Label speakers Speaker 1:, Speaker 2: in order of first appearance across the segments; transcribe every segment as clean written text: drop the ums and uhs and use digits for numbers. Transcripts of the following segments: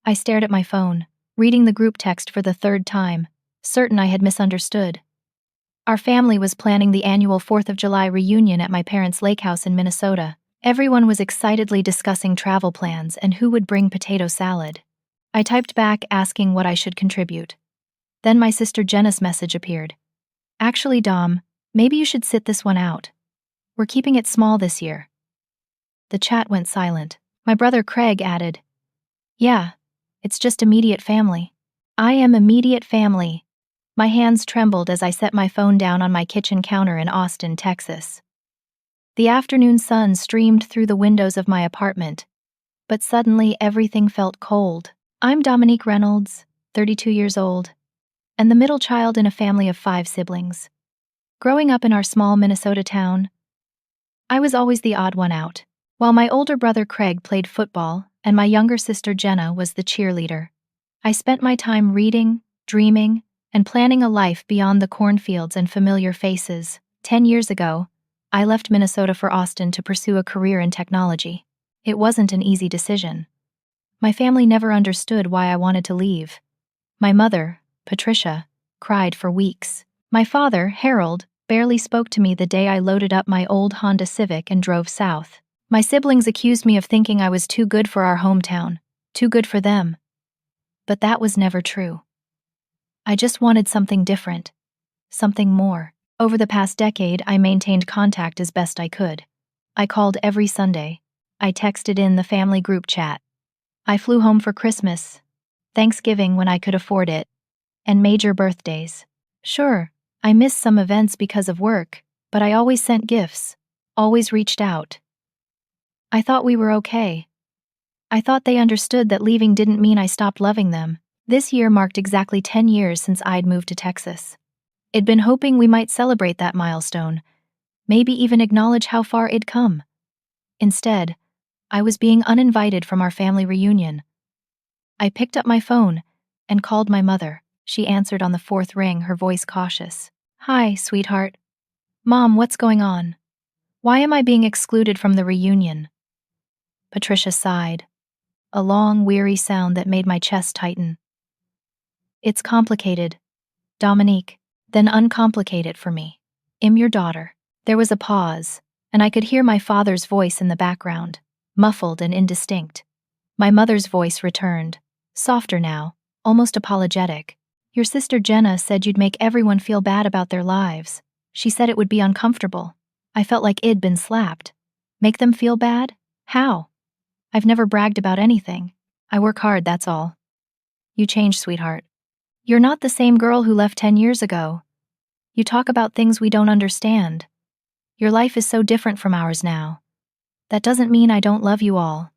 Speaker 1: I stared at my phone, reading the group text for the third time, certain I had misunderstood. Our family was planning the annual 4th of July reunion at my parents' lake house in Minnesota. Everyone was excitedly discussing travel plans and who would bring potato salad. I typed back asking what I should contribute. Then my sister Jenna's message appeared. Actually, Dom, maybe you should sit this one out. We're keeping it small this year. The chat went silent. My brother Craig added, Yeah, it's just immediate family. I am immediate family. My hands trembled as I set my phone down on my kitchen counter in Austin, Texas. The afternoon sun streamed through the windows of my apartment, but suddenly everything felt cold. I'm Dominique Reynolds, 32 years old, and the middle child in a family of 5 siblings. Growing up in our small Minnesota town, I was always the odd one out. While my older brother Craig played football and my younger sister Jenna was the cheerleader, I spent my time reading, dreaming, and planning a life beyond the cornfields and familiar faces. 10 years ago, I left Minnesota for Austin to pursue a career in technology. It wasn't an easy decision. My family never understood why I wanted to leave. My mother, Patricia, cried for weeks. My father, Harold, barely spoke to me the day I loaded up my old Honda Civic and drove south. My siblings accused me of thinking I was too good for our hometown, too good for them. But that was never true. I just wanted something different, something more. Over the past decade, I maintained contact as best I could. I called every Sunday. I texted in the family group chat. I flew home for Christmas, Thanksgiving when I could afford it, and major birthdays. Sure, I missed some events because of work, but I always sent gifts, always reached out. I thought we were okay. I thought they understood that leaving didn't mean I stopped loving them. This year marked exactly 10 years since I'd moved to Texas. I'd been hoping we might celebrate that milestone, maybe even acknowledge how far it'd come. Instead, I was being uninvited from our family reunion. I picked up my phone and called my mother. She answered on the 4th ring, her voice cautious. Hi, sweetheart. Mom, what's going on? Why am I being excluded from the reunion? Patricia sighed, a long, weary sound that made my chest tighten. It's complicated, Dominique. Then uncomplicate it for me. I'm your daughter. There was a pause, and I could hear my father's voice in the background, muffled and indistinct. My mother's voice returned, softer now, almost apologetic. Your sister Jenna said you'd make everyone feel bad about their lives. She said it would be uncomfortable. I felt like I'd been slapped. Make them feel bad? How? I've never bragged about anything. I work hard, that's all. You changed, sweetheart. You're not the same girl who left 10 years ago. You talk about things we don't understand. Your life is so different from ours now. That doesn't mean I don't love you all.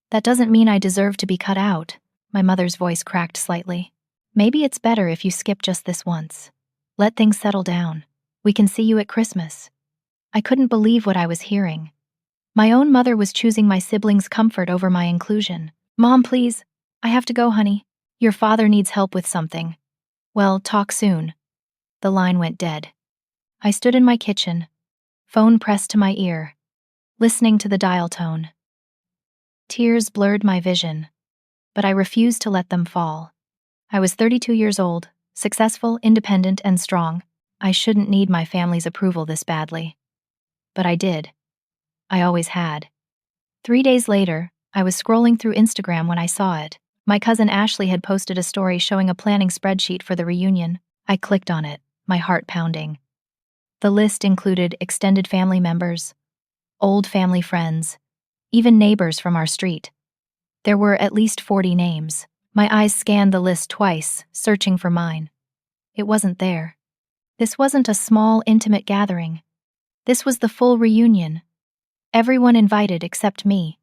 Speaker 1: That doesn't mean I deserve to be cut out. My mother's voice cracked slightly. Maybe it's better if you skip just this once. Let things settle down. We can see you at Christmas. I couldn't believe what I was hearing. My own mother was choosing my siblings' comfort over my inclusion. Mom, please. I have to go, honey. Your father needs help with something. Well, talk soon. The line went dead. I stood in my kitchen, phone pressed to my ear, listening to the dial tone. Tears blurred my vision, but I refused to let them fall. I was 32 years old, successful, independent, and strong. I shouldn't need my family's approval this badly. But I did. I always had. 3 days later, I was scrolling through Instagram when I saw it. My cousin Ashley had posted a story showing a planning spreadsheet for the reunion. I clicked on it, my heart pounding. The list included extended family members, old family friends, even neighbors from our street. There were at least 40 names. My eyes scanned the list twice, searching for mine. It wasn't there. This wasn't a small, intimate gathering. This was the full reunion. Everyone invited except me.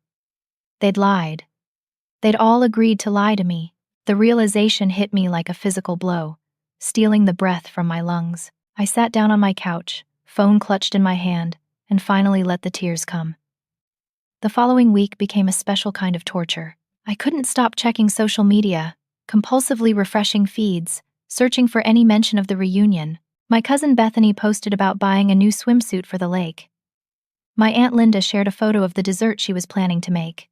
Speaker 1: They'd lied. They'd all agreed to lie to me. The realization hit me like a physical blow, stealing the breath from my lungs. I sat down on my couch, phone clutched in my hand, and finally let the tears come. The following week became a special kind of torture. I couldn't stop checking social media, compulsively refreshing feeds, searching for any mention of the reunion. My cousin Bethany posted about buying a new swimsuit for the lake. My Aunt Linda shared a photo of the dessert she was planning to make.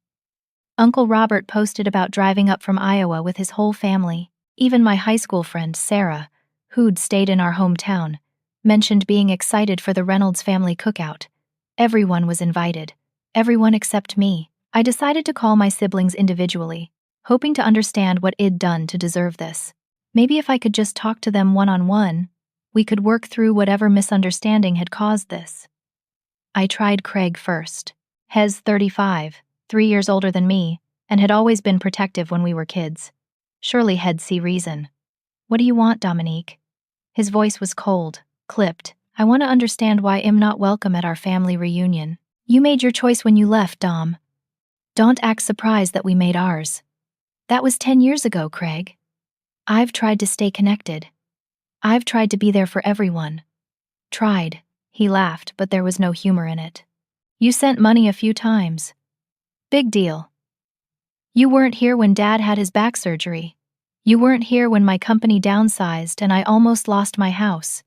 Speaker 1: Uncle Robert posted about driving up from Iowa with his whole family. Even my high school friend, Sarah, who'd stayed in our hometown, mentioned being excited for the Reynolds family cookout. Everyone was invited. Everyone except me. I decided to call my siblings individually, hoping to understand what I'd done to deserve this. Maybe if I could just talk to them one-on-one, we could work through whatever misunderstanding had caused this. I tried Craig first. Hez, 35, 3 years older than me, and had always been protective when we were kids. Surely he'd see reason. What do you want, Dominique? His voice was cold, clipped. I want to understand why I'm not welcome at our family reunion. You made your choice when you left, Dom. Don't act surprised that we made ours. That was 10 years ago, Craig. I've tried to stay connected. I've tried to be there for everyone. Tried. He laughed, but there was no humor in it. You sent money a few times. Big deal. You weren't here when Dad had his back surgery. You weren't here when my company downsized and I almost lost my house.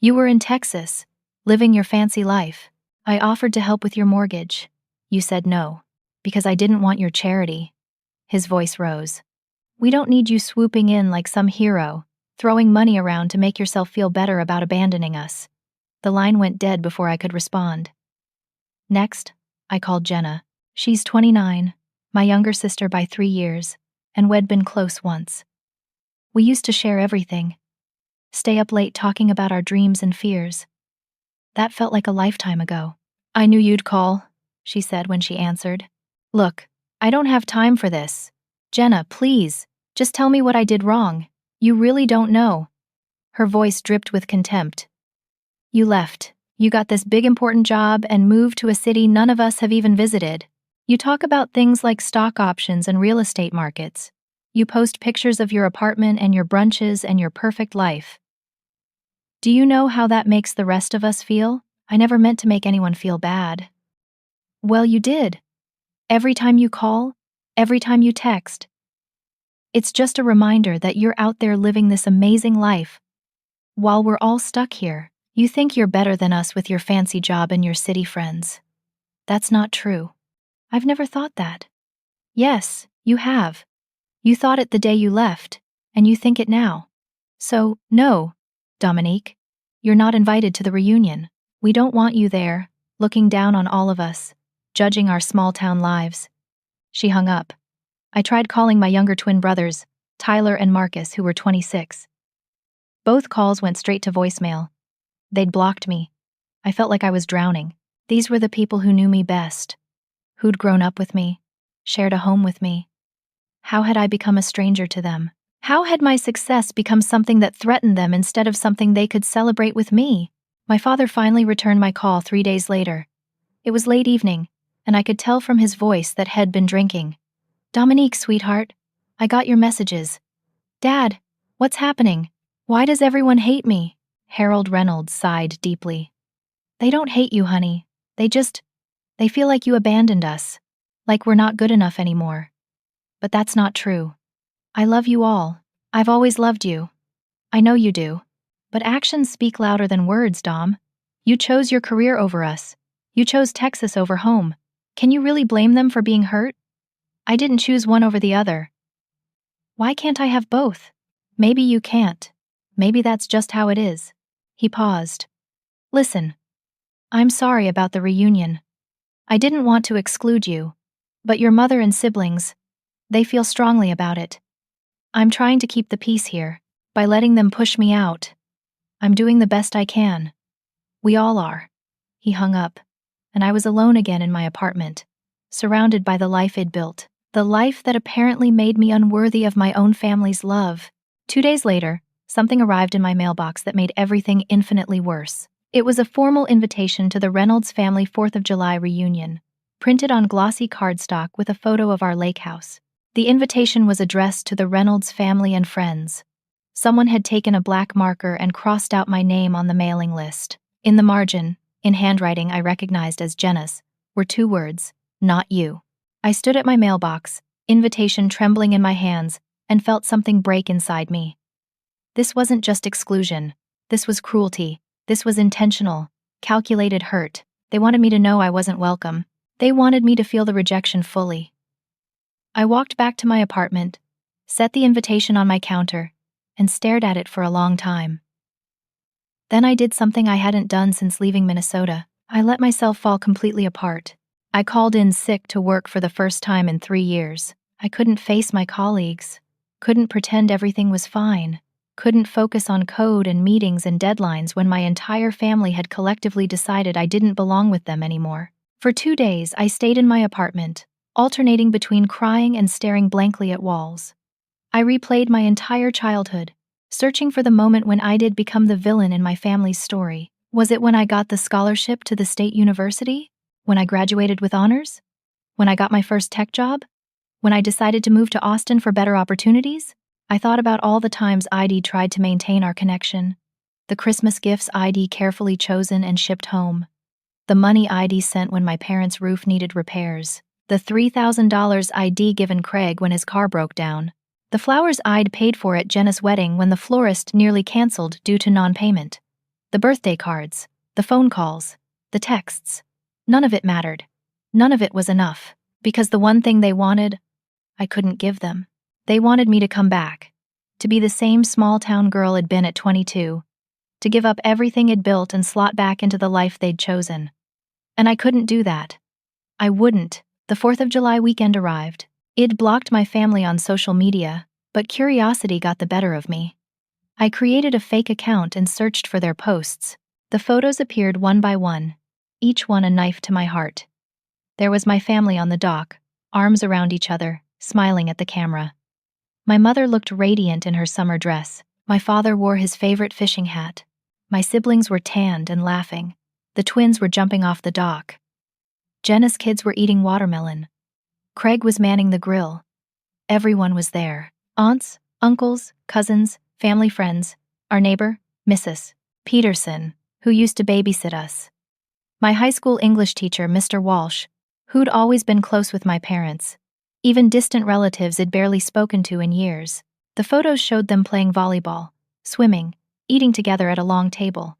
Speaker 1: You were in Texas, living your fancy life. I offered to help with your mortgage. You said no, because I didn't want your charity. His voice rose. We don't need you swooping in like some hero, throwing money around to make yourself feel better about abandoning us. The line went dead before I could respond. Next, I called Jenna. She's 29, my younger sister by 3 years, and we'd been close once. We used to share everything. Stay up late talking about our dreams and fears. That felt like a lifetime ago. I knew you'd call, she said when she answered. Look, I don't have time for this. Jenna, please, just tell me what I did wrong. You really don't know. Her voice dripped with contempt. You left. You got this big important job and moved to a city none of us have even visited. You talk about things like stock options and real estate markets. You post pictures of your apartment and your brunches and your perfect life. Do you know how that makes the rest of us feel? I never meant to make anyone feel bad. Well, you did. Every time you call, every time you text. It's just a reminder that you're out there living this amazing life. While we're all stuck here, you think you're better than us with your fancy job and your city friends. That's not true. I've never thought that. Yes, you have. You thought it the day you left, and you think it now. So, no, Dominique, you're not invited to the reunion. We don't want you there, looking down on all of us, judging our small-town lives. She hung up. I tried calling my younger twin brothers, Tyler and Marcus, who were 26. Both calls went straight to voicemail. They'd blocked me. I felt like I was drowning. These were the people who knew me best, who'd grown up with me, shared a home with me. How had I become a stranger to them? How had my success become something that threatened them instead of something they could celebrate with me? My father finally returned my call 3 days later. It was late evening, and I could tell from his voice that he'd been drinking. Dominique, sweetheart, I got your messages. Dad, what's happening? Why does everyone hate me? Harold Reynolds sighed deeply. They don't hate you, honey. They feel like you abandoned us, like we're not good enough anymore. But that's not true. I love you all. I've always loved you. I know you do. But actions speak louder than words, Dom. You chose your career over us. You chose Texas over home. Can you really blame them for being hurt? I didn't choose one over the other. Why can't I have both? Maybe you can't. Maybe that's just how it is. He paused. Listen, I'm sorry about the reunion. I didn't want to exclude you, but your mother and siblings, they feel strongly about it. I'm trying to keep the peace here by letting them push me out. I'm doing the best I can. We all are. He hung up, and I was alone again in my apartment, surrounded by the life I'd built, the life that apparently made me unworthy of my own family's love. 2 days later, something arrived in my mailbox that made everything infinitely worse. It was a formal invitation to the Reynolds family 4th of July reunion, printed on glossy cardstock with a photo of our lake house. The invitation was addressed to the Reynolds family and friends. Someone had taken a black marker and crossed out my name on the mailing list. In the margin, in handwriting I recognized as Jenna's, were 2 words, "Not you." I stood at my mailbox, invitation trembling in my hands, and felt something break inside me. This wasn't just exclusion. This was cruelty. This was intentional, calculated hurt. They wanted me to know I wasn't welcome. They wanted me to feel the rejection fully. I walked back to my apartment, set the invitation on my counter, and stared at it for a long time. Then I did something I hadn't done since leaving Minnesota. I let myself fall completely apart. I called in sick to work for the first time in 3 years. I couldn't face my colleagues, couldn't pretend everything was fine, couldn't focus on code and meetings and deadlines when my entire family had collectively decided I didn't belong with them anymore. For 2 days, I stayed in my apartment, alternating between crying and staring blankly at walls. I replayed my entire childhood, searching for the moment when I did become the villain in my family's story. Was it when I got the scholarship to the state university? When I graduated with honors? When I got my first tech job? When I decided to move to Austin for better opportunities? I thought about all the times ID tried to maintain our connection. The Christmas gifts ID carefully chosen and shipped home. The money ID sent when my parents' roof needed repairs. The $3,000 ID given Craig when his car broke down. The flowers I'd paid for at Jenna's wedding when the florist nearly canceled due to non-payment. The birthday cards, the phone calls, the texts. None of it mattered. None of it was enough, because the one thing they wanted, I couldn't give them. They wanted me to come back, to be the same small-town girl I'd been at 22, to give up everything I'd built and slot back into the life they'd chosen. And I couldn't do that. I wouldn't. The 4th of July weekend arrived. I'd blocked my family on social media, but curiosity got the better of me. I created a fake account and searched for their posts. The photos appeared one by one, each one a knife to my heart. There was my family on the dock, arms around each other, smiling at the camera. My mother looked radiant in her summer dress. My father wore his favorite fishing hat. My siblings were tanned and laughing. The twins were jumping off the dock. Jenna's kids were eating watermelon. Craig was manning the grill. Everyone was there. Aunts, uncles, cousins, family friends, our neighbor, Mrs. Peterson, who used to babysit us. My high school English teacher, Mr. Walsh, who'd always been close with my parents. Even distant relatives I'd barely spoken to in years. The photos showed them playing volleyball, swimming, eating together at a long table.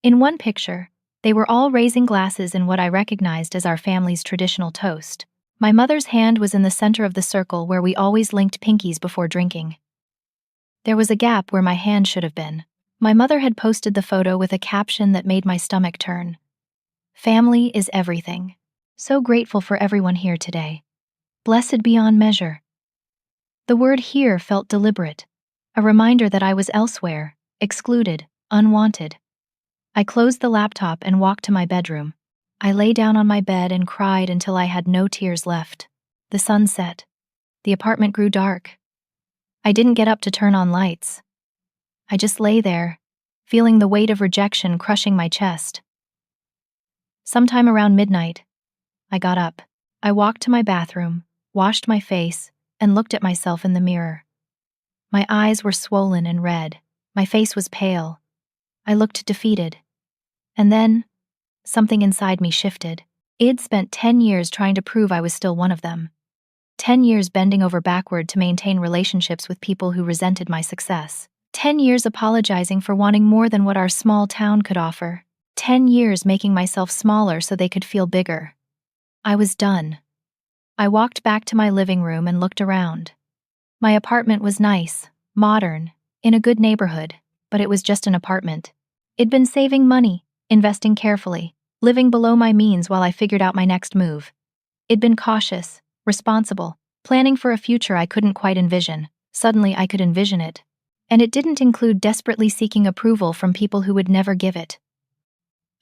Speaker 1: In one picture, they were all raising glasses in what I recognized as our family's traditional toast. My mother's hand was in the center of the circle where we always linked pinkies before drinking. There was a gap where my hand should have been. My mother had posted the photo with a caption that made my stomach turn. Family is everything. So grateful for everyone here today. Blessed beyond measure. The word here felt deliberate, a reminder that I was elsewhere, excluded, unwanted. I closed the laptop and walked to my bedroom. I lay down on my bed and cried until I had no tears left. The sun set. The apartment grew dark. I didn't get up to turn on lights. I just lay there, feeling the weight of rejection crushing my chest. Sometime around midnight, I got up. I walked to my bathroom, washed my face, and looked at myself in the mirror. My eyes were swollen and red. My face was pale. I looked defeated. And then, something inside me shifted. I'd spent 10 years trying to prove I was still one of them. 10 years bending over backward to maintain relationships with people who resented my success. 10 years apologizing for wanting more than what our small town could offer. 10 years making myself smaller so they could feel bigger. I was done. I walked back to my living room and looked around. My apartment was nice, modern, in a good neighborhood, but it was just an apartment. I'd been saving money, investing carefully, living below my means while I figured out my next move. I'd been cautious, responsible, planning for a future I couldn't quite envision. Suddenly I could envision it. And it didn't include desperately seeking approval from people who would never give it.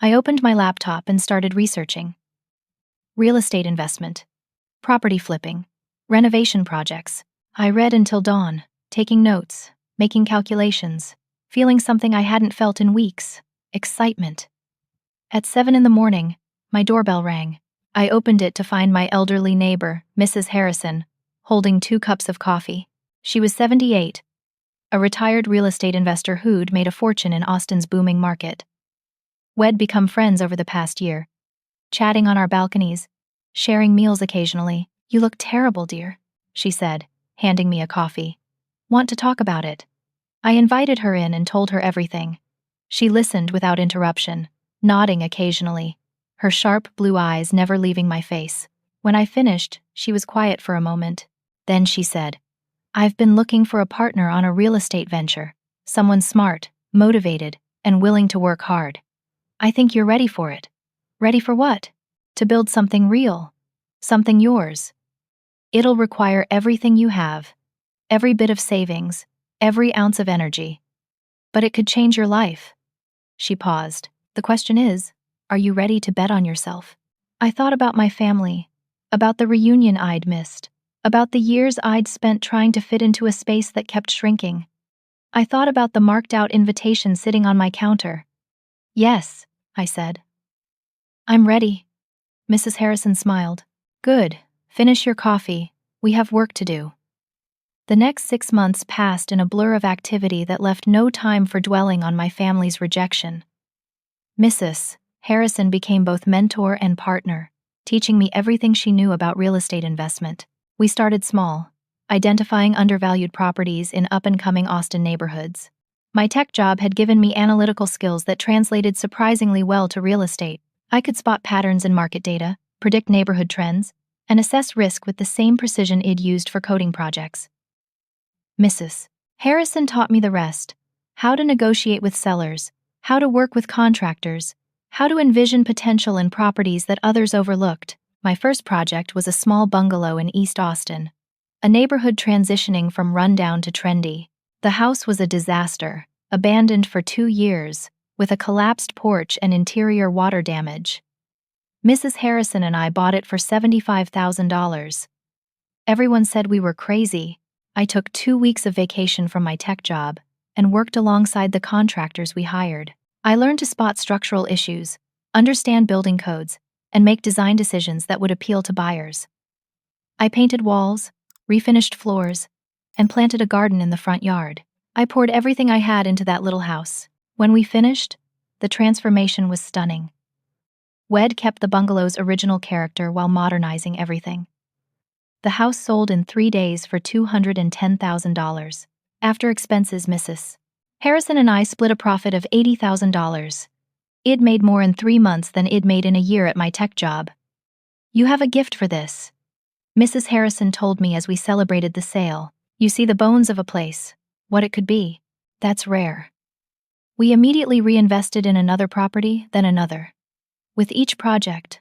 Speaker 1: I opened my laptop and started researching. Real estate investment, property flipping, renovation projects. I read until dawn, taking notes, making calculations, feeling something I hadn't felt in weeks, excitement. At 7 a.m, my doorbell rang. I opened it to find my elderly neighbor, Mrs. Harrison, holding 2 cups of coffee. She was 78, a retired real estate investor who'd made a fortune in Austin's booming market. We'd become friends over the past year, chatting on our balconies, sharing meals occasionally. "You look terrible, dear," she said, handing me a coffee. "Want to talk about it?" I invited her in and told her everything. She listened without interruption, nodding occasionally, her sharp blue eyes never leaving my face. When I finished, she was quiet for a moment. Then she said, "I've been looking for a partner on a real estate venture. Someone smart, motivated, and willing to work hard. I think you're ready for it." "Ready for what?" "To build something real. Something yours. It'll require everything you have, every bit of savings, every ounce of energy. But it could change your life." She paused. "The question is, are you ready to bet on yourself?" I thought about my family, about the reunion I'd missed, about the years I'd spent trying to fit into a space that kept shrinking. I thought about the marked-out invitation sitting on my counter. "Yes," I said. "I'm ready." Mrs. Harrison smiled. "Good. Finish your coffee. We have work to do." The next 6 months passed in a blur of activity that left no time for dwelling on my family's rejection. Mrs. Harrison became both mentor and partner, teaching me everything she knew about real estate investment. We started small, identifying undervalued properties in up-and-coming Austin neighborhoods. My tech job had given me analytical skills that translated surprisingly well to real estate. I could spot patterns in market data, predict neighborhood trends, and assess risk with the same precision I'd used for coding projects. Mrs. Harrison taught me the rest: how to negotiate with sellers, how to work with contractors, how to envision potential in properties that others overlooked. My first project was a small bungalow in East Austin, a neighborhood transitioning from rundown to trendy. The house was a disaster, abandoned for 2 years, with a collapsed porch and interior water damage. Mrs. Harrison and I bought it for $75,000. Everyone said we were crazy. I took 2 weeks of vacation from my tech job and worked alongside the contractors we hired. I learned to spot structural issues, understand building codes, and make design decisions that would appeal to buyers. I painted walls, refinished floors, and planted a garden in the front yard. I poured everything I had into that little house. When we finished, the transformation was stunning. Wed kept the bungalow's original character while modernizing everything. The house sold in 3 days for $210,000. After expenses, Mrs. Harrison and I split a profit of $80,000. I'd made more in 3 months than I'd made in a year at my tech job. "You have a gift for this," Mrs. Harrison told me as we celebrated the sale. "You see the bones of a place, what it could be. That's rare." We immediately reinvested in another property, then another. With each project,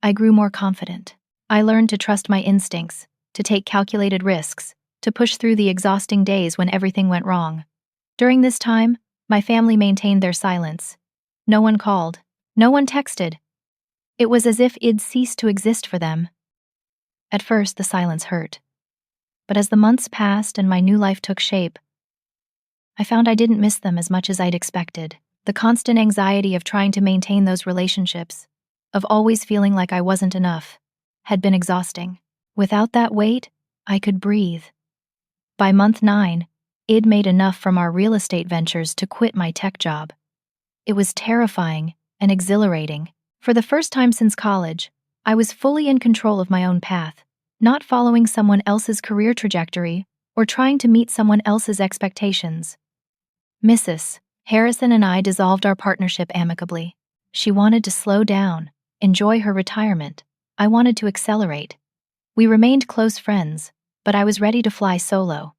Speaker 1: I grew more confident. I learned to trust my instincts, to take calculated risks, to push through the exhausting days when everything went wrong. During this time, my family maintained their silence. No one called. No one texted. It was as if I'd ceased to exist for them. At first, the silence hurt. But as the months passed and my new life took shape, I found I didn't miss them as much as I'd expected. The constant anxiety of trying to maintain those relationships, of always feeling like I wasn't enough, had been exhausting. Without that weight, I could breathe. By month 9, I'd made enough from our real estate ventures to quit my tech job. It was terrifying and exhilarating. For the first time since college, I was fully in control of my own path, not following someone else's career trajectory or trying to meet someone else's expectations. Mrs. Harrison and I dissolved our partnership amicably. She wanted to slow down, enjoy her retirement. I wanted to accelerate. We remained close friends, but I was ready to fly solo.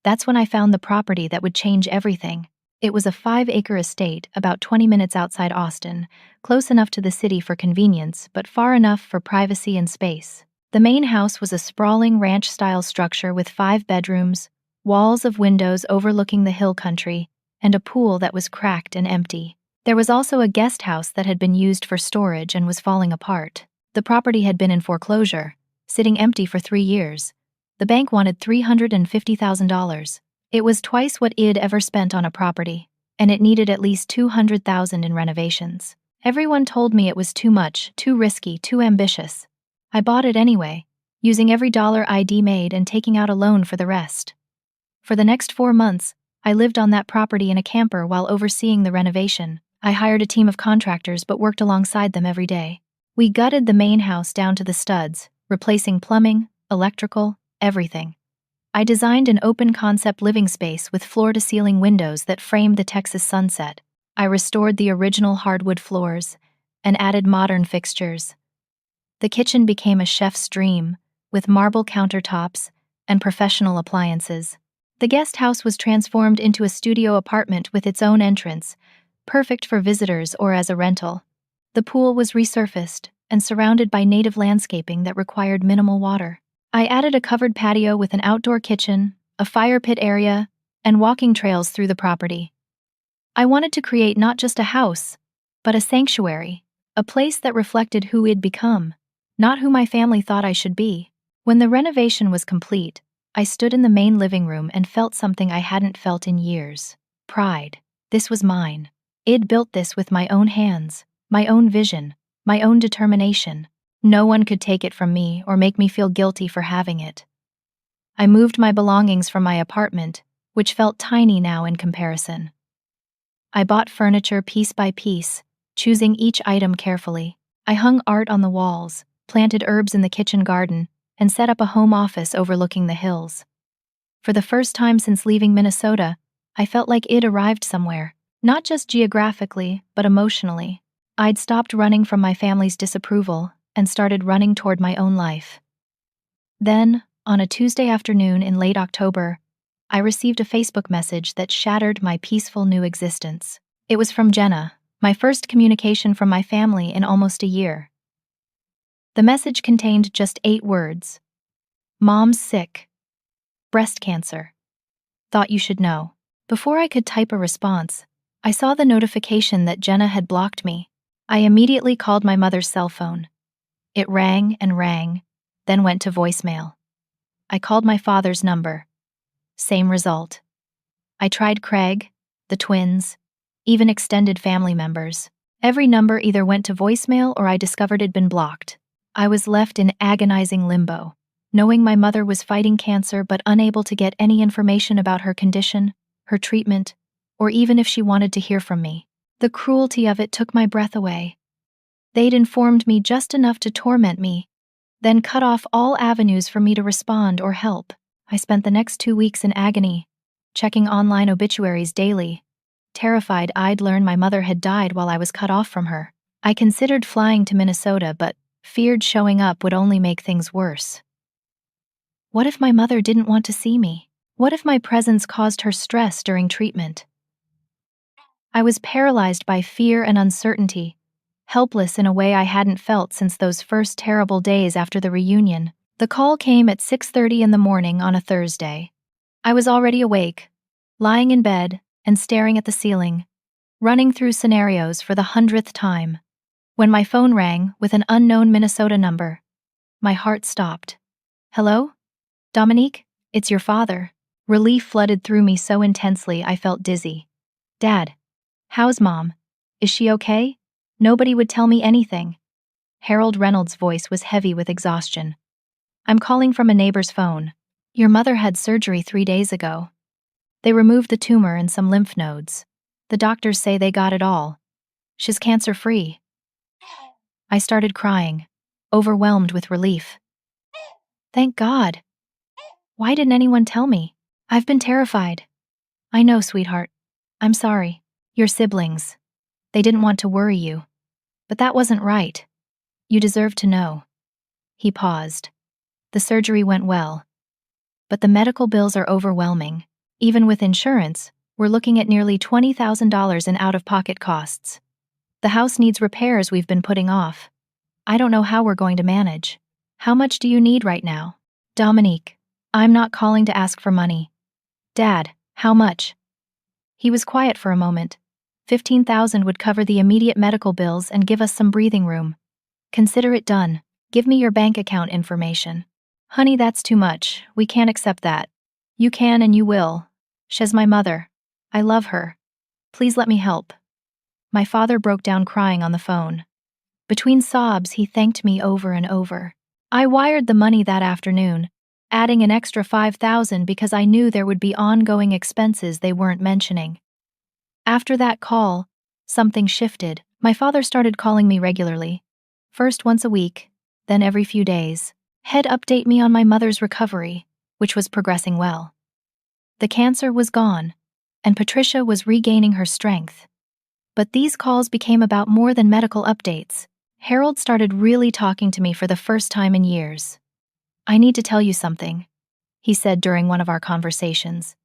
Speaker 1: That's when I found the property that would change everything. It was a 5-acre estate about 20 minutes outside Austin, close enough to the city for convenience, but far enough for privacy and space. The main house was a sprawling ranch-style structure with 5 bedrooms, walls of windows overlooking the hill country, and a pool that was cracked and empty. There was also a guest house that had been used for storage and was falling apart. The property had been in foreclosure, sitting empty for 3 years. The bank wanted $350,000. It was twice what I'd ever spent on a property, and it needed at least $200,000 in renovations. Everyone told me it was too much, too risky, too ambitious. I bought it anyway, using every dollar I'd made and taking out a loan for the rest. For the next 4 months, I lived on that property in a camper while overseeing the renovation. I hired a team of contractors but worked alongside them every day. We gutted the main house down to the studs, replacing plumbing, electrical, everything. I designed an open-concept living space with floor-to-ceiling windows that framed the Texas sunset. I restored the original hardwood floors and added modern fixtures. The kitchen became a chef's dream, with marble countertops and professional appliances. The guest house was transformed into a studio apartment with its own entrance, perfect for visitors or as a rental. The pool was resurfaced and surrounded by native landscaping that required minimal water. I added a covered patio with an outdoor kitchen, a fire pit area, and walking trails through the property. I wanted to create not just a house, but a sanctuary, a place that reflected who we'd become, not who my family thought I should be. When the renovation was complete, I stood in the main living room and felt something I hadn't felt in years. Pride. This was mine. I'd built this with my own hands, my own vision, my own determination. No one could take it from me or make me feel guilty for having it. I moved my belongings from my apartment, which felt tiny now in comparison. I bought furniture piece by piece, choosing each item carefully. I hung art on the walls, planted herbs in the kitchen garden, and set up a home office overlooking the hills. For the first time since leaving Minnesota, I felt like I'd arrived somewhere, not just geographically, but emotionally. I'd stopped running from my family's disapproval and started running toward my own life. Then, on a Tuesday afternoon in late October, I received a Facebook message that shattered my peaceful new existence. It was from Jenna, my first communication from my family in almost a year. The message contained just 8 words. Mom's sick. Breast cancer. Thought you should know. Before I could type a response, I saw the notification that Jenna had blocked me. I immediately called my mother's cell phone. It rang and rang, then went to voicemail. I called my father's number. Same result. I tried Craig, the twins, even extended family members. Every number either went to voicemail or I discovered it'd been blocked. I was left in agonizing limbo, knowing my mother was fighting cancer but unable to get any information about her condition, her treatment, or even if she wanted to hear from me. The cruelty of it took my breath away. They'd informed me just enough to torment me, then cut off all avenues for me to respond or help. I spent the next 2 weeks in agony, checking online obituaries daily, terrified I'd learn my mother had died while I was cut off from her. I considered flying to Minnesota, but feared showing up would only make things worse. What if my mother didn't want to see me? What if my presence caused her stress during treatment? I was paralyzed by fear and uncertainty, helpless in a way I hadn't felt since those first terrible days after the reunion. The call came at 6:30 in the morning on a Thursday. I was already awake, lying in bed and staring at the ceiling, running through scenarios for the 100th time. When my phone rang with an unknown Minnesota number, my heart stopped. Hello? Dominique? It's your father. Relief flooded through me so intensely I felt dizzy. Dad, how's Mom? Is she okay? Nobody would tell me anything. Harold Reynolds' voice was heavy with exhaustion. I'm calling from a neighbor's phone. Your mother had surgery 3 days ago. They removed the tumor and some lymph nodes. The doctors say they got it all. She's cancer-free. I started crying, overwhelmed with relief. Thank God. Why didn't anyone tell me? I've been terrified. I know, sweetheart. I'm sorry. Your siblings. They didn't want to worry you. But that wasn't right. You deserve to know. He paused. The surgery went well. But the medical bills are overwhelming. Even with insurance, we're looking at nearly $20,000 in out-of-pocket costs. The house needs repairs we've been putting off. I don't know how we're going to manage. How much do you need right now? Dominique, I'm not calling to ask for money. Dad, how much? He was quiet for a moment. $15,000 would cover the immediate medical bills and give us some breathing room. Consider it done. Give me your bank account information. Honey, that's too much. We can't accept that. You can and you will. She's my mother. I love her. Please let me help. My father broke down crying on the phone. Between sobs, he thanked me over and over. I wired the money that afternoon, adding an extra $5,000 because I knew there would be ongoing expenses they weren't mentioning. After that call, something shifted. My father started calling me regularly. First once a week, then every few days. He'd update me on my mother's recovery, which was progressing well. The cancer was gone, and Patricia was regaining her strength. But these calls became about more than medical updates. Harold started really talking to me for the first time in years. "I need to tell you something," he said during one of our conversations,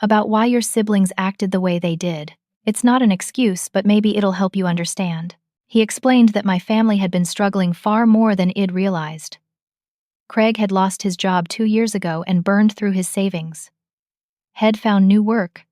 Speaker 1: "about why your siblings acted the way they did. It's not an excuse, but maybe it'll help you understand." He explained that my family had been struggling far more than I'd realized. Craig had lost his job 2 years ago and burned through his savings. Had found new work,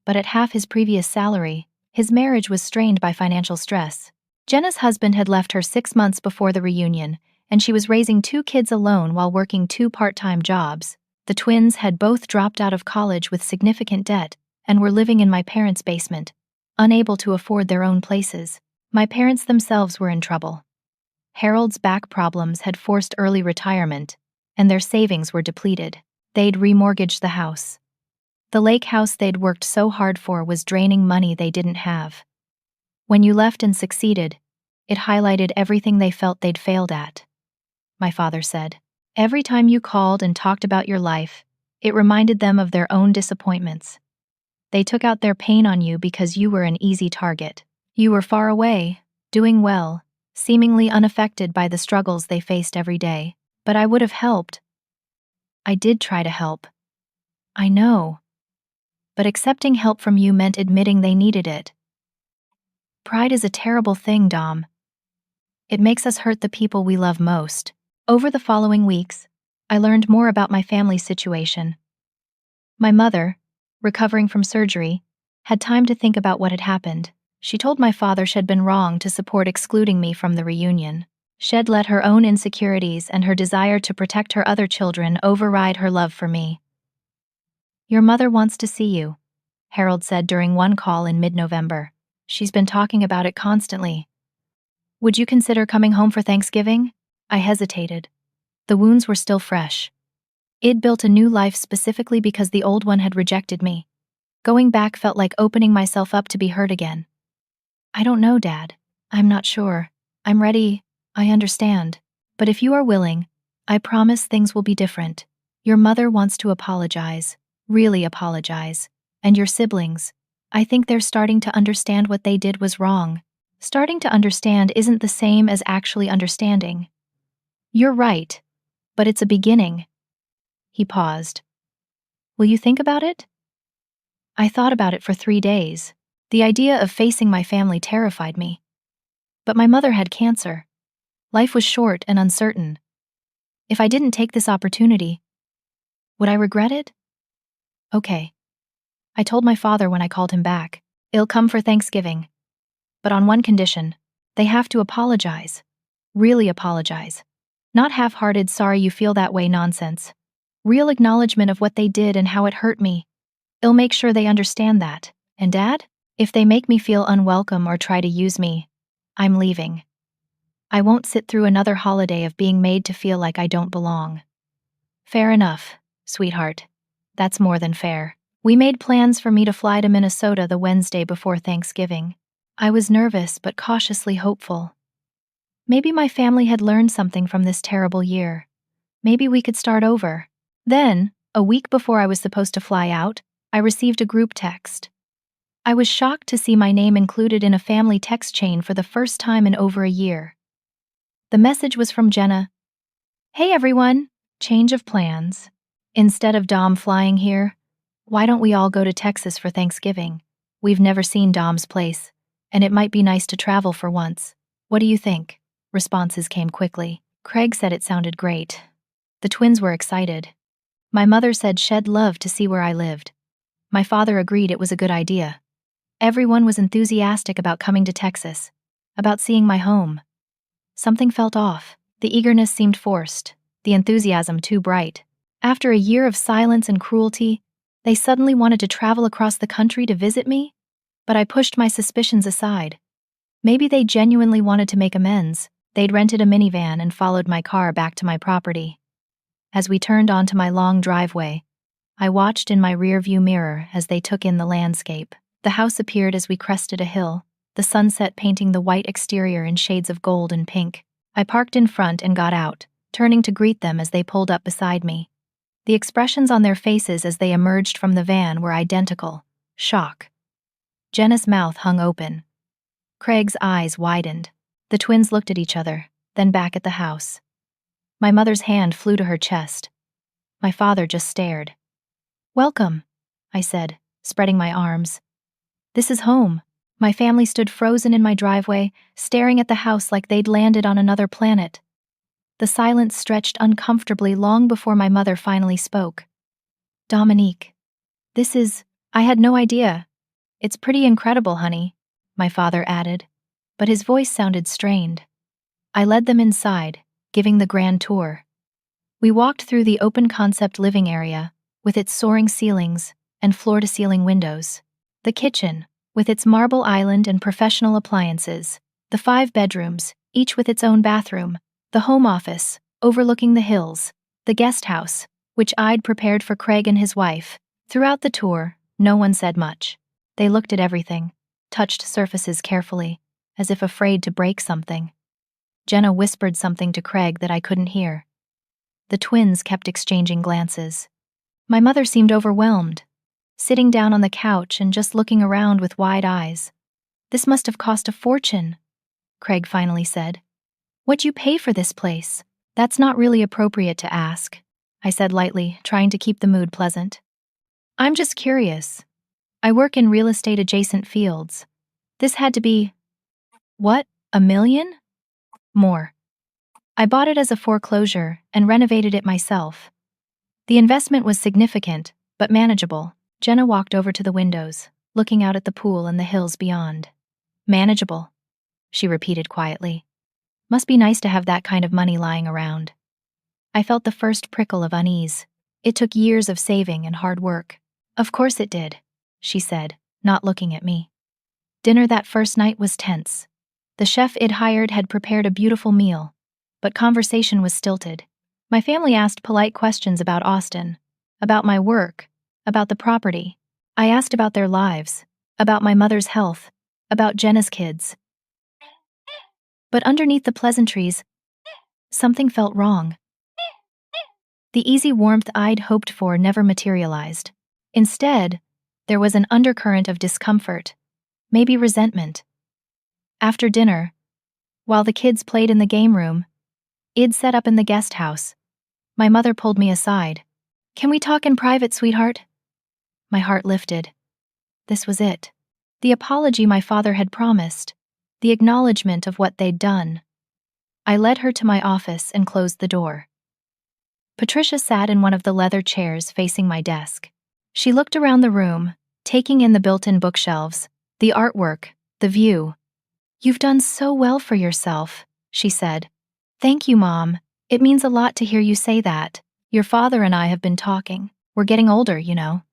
Speaker 1: but at half his previous salary. His marriage was strained by financial stress. Jenna's husband had left her 6 months before the reunion, and she was raising 2 kids alone while working 2 part-time jobs. The twins had both dropped out of college with significant debt and were living in my parents' basement, unable to afford their own places. My parents themselves were in trouble. Harold's back problems had forced early retirement, and their savings were depleted. They'd remortgaged the house. The lake house they'd worked so hard for was draining money they didn't have. When you left and succeeded, it highlighted everything they felt they'd failed at, my father said. Every time you called and talked about your life, it reminded them of their own disappointments. They took out their pain on you because you were an easy target. You were far away, doing well, seemingly unaffected by the struggles they faced every day. But I would have helped. I did try to help. I know. But accepting help from you meant admitting they needed it. Pride is a terrible thing, Dom. It makes us hurt the people we love most. Over the following weeks, I learned more about my family's situation. My mother, recovering from surgery, had time to think about what had happened. She told my father she'd been wrong to support excluding me from the reunion. She'd let her own insecurities and her desire to protect her other children override her love for me. "Your mother wants to see you," Harold said during one call in mid-November. "She's been talking about it constantly. Would you consider coming home for Thanksgiving?" I hesitated. The wounds were still fresh. I'd built a new life specifically because the old one had rejected me. Going back felt like opening myself up to be hurt again. "I don't know, Dad. I'm not sure. I'm ready. I understand. But if you are willing, I promise things will be different. Your mother wants to apologize, really apologize. And your siblings, I think they're starting to understand what they did was wrong. Starting to understand isn't the same as actually understanding. You're right, but it's a beginning." He paused. "Will you think about it?" I thought about it for 3 days. The idea of facing my family terrified me. But my mother had cancer. Life was short and uncertain. If I didn't take this opportunity, would I regret it? Okay. I told my father when I called him back. "I'll come for Thanksgiving. But on one condition. They have to apologize. Really apologize. Not half-hearted sorry you feel that way nonsense. Real acknowledgement of what they did and how it hurt me. I'll make sure they understand that. And Dad? If they make me feel unwelcome or try to use me, I'm leaving. I won't sit through another holiday of being made to feel like I don't belong." "Fair enough, sweetheart. That's more than fair." We made plans for me to fly to Minnesota the Wednesday before Thanksgiving. I was nervous but cautiously hopeful. Maybe my family had learned something from this terrible year. Maybe we could start over. Then, a week before I was supposed to fly out, I received a group text. I was shocked to see my name included in a family text chain for the first time in over a year. The message was from Jenna. "Hey everyone, change of plans. Instead of Dom flying here, why don't we all go to Texas for Thanksgiving? We've never seen Dom's place, and it might be nice to travel for once. What do you think?" Responses came quickly. Craig said it sounded great. The twins were excited. My mother said she'd love to see where I lived. My father agreed it was a good idea. Everyone was enthusiastic about coming to Texas, about seeing my home. Something felt off. The eagerness seemed forced, the enthusiasm too bright. After a year of silence and cruelty, they suddenly wanted to travel across the country to visit me? But I pushed my suspicions aside. Maybe they genuinely wanted to make amends. They'd rented a minivan and followed my car back to my property. As we turned onto my long driveway, I watched in my rearview mirror as they took in the landscape. The house appeared as we crested a hill, the sunset painting the white exterior in shades of gold and pink. I parked in front and got out, turning to greet them as they pulled up beside me. The expressions on their faces as they emerged from the van were identical: shock. Jenna's mouth hung open. Craig's eyes widened. The twins looked at each other, then back at the house. My mother's hand flew to her chest. My father just stared. "Welcome," I said, spreading my arms. "This is home." My family stood frozen in my driveway, staring at the house like they'd landed on another planet. The silence stretched uncomfortably long before my mother finally spoke. "Dominique, I had no idea. It's pretty incredible, honey," my father added, but his voice sounded strained. I led them inside, giving the grand tour. We walked through the open-concept living area, with its soaring ceilings and floor-to-ceiling windows. The kitchen, with its marble island and professional appliances. The 5 bedrooms, each with its own bathroom. The home office, overlooking the hills. The guest house, which I'd prepared for Craig and his wife. Throughout the tour, no one said much. They looked at everything, touched surfaces carefully, as if afraid to break something. Jenna whispered something to Craig that I couldn't hear. The twins kept exchanging glances. My mother seemed overwhelmed, sitting down on the couch and just looking around with wide eyes. "This must have cost a fortune," Craig finally said. "What'd you pay for this place?" "That's not really appropriate to ask," I said lightly, trying to keep the mood pleasant. "I'm just curious. I work in real estate-adjacent fields. This had to be... What, $1 million? More. I bought it as a foreclosure and renovated it myself. The investment was significant, but manageable." Jenna walked over to the windows, looking out at the pool and the hills beyond. "Manageable," she repeated quietly. "Must be nice to have that kind of money lying around." I felt the first prickle of unease. It took years of saving and hard work. "Of course it did," she said, not looking at me. Dinner that first night was tense. The chef I'd hired had prepared a beautiful meal, but conversation was stilted. My family asked polite questions about Austin, about my work, about the property. I asked about their lives, about my mother's health, about Jenna's kids. But underneath the pleasantries, something felt wrong. The easy warmth I'd hoped for never materialized. Instead, there was an undercurrent of discomfort, maybe resentment. After dinner, while the kids played in the game room, I'd set up in the guest house. My mother pulled me aside. "Can we talk in private, sweetheart?" My heart lifted. This was it. The apology my father had promised. The acknowledgement of what they'd done. I led her to my office and closed the door. Patricia sat in one of the leather chairs facing my desk. She looked around the room, taking in the built-in bookshelves, the artwork, the view. "You've done so well for yourself," she said. "Thank you, Mom. It means a lot to hear you say that. Your father and I have been talking. We're getting older, you know.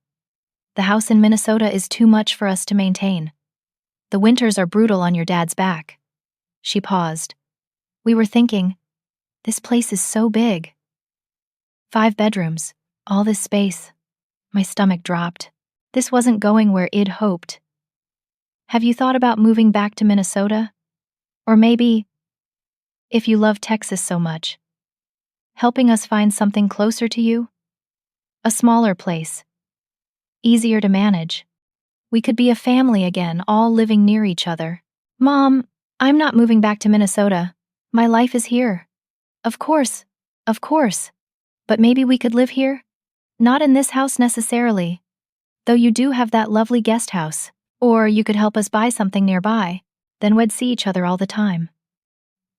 Speaker 1: The house in Minnesota is too much for us to maintain. The winters are brutal on your dad's back." She paused. "We were thinking, this place is so big. 5 bedrooms, all this space." My stomach dropped. This wasn't going where I'd hoped. "Have you thought about moving back to Minnesota? Or maybe, if you love Texas so much, helping us find something closer to you? A smaller place. Easier to manage. We could be a family again, all living near each other." "Mom, I'm not moving back to Minnesota. My life is here." Of course. But maybe we could live here? Not in this house necessarily. Though you do have that lovely guest house. Or you could help us buy something nearby. Then we'd see each other all the time."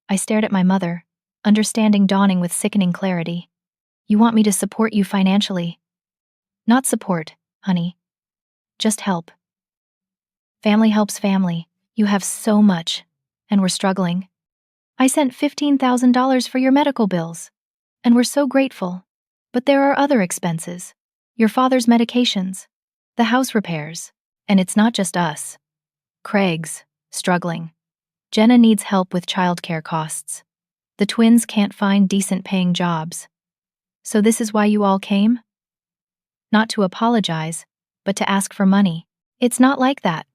Speaker 1: I stared at my mother, understanding dawning with sickening clarity. "You want me to support you financially?" "Not support, honey. Just help. Family helps family. You have so much, and we're struggling. I sent $15,000 for your medical bills, and we're so grateful. But there are other expenses. Your father's medications, the house repairs, and it's not just us. Craig's struggling. Jenna needs help with childcare costs. The twins can't find decent-paying jobs. So this is why you all came? Not to apologize, but to ask for money. It's not like that.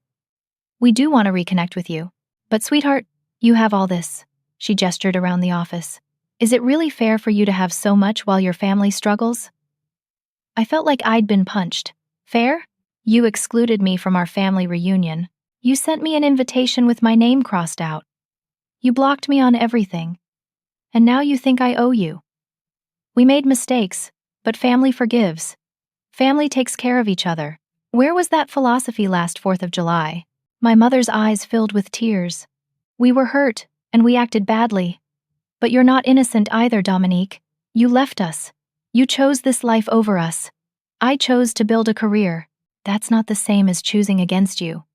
Speaker 1: We do want to reconnect with you. But sweetheart, you have all this." She gestured around the office. "Is it really fair for you to have so much while your family struggles?" I felt like I'd been punched. "Fair? You excluded me from our family reunion. You sent me an invitation with my name crossed out. You blocked me on everything. And now you think I owe you. We made mistakes, but family forgives. Family takes care of each other. Where was that philosophy last 4th of July? My mother's eyes filled with tears. We were hurt, and we acted badly. But you're not innocent either, Dominique. You left us. You chose this life over us. I chose to build a career. That's not the same as choosing against you.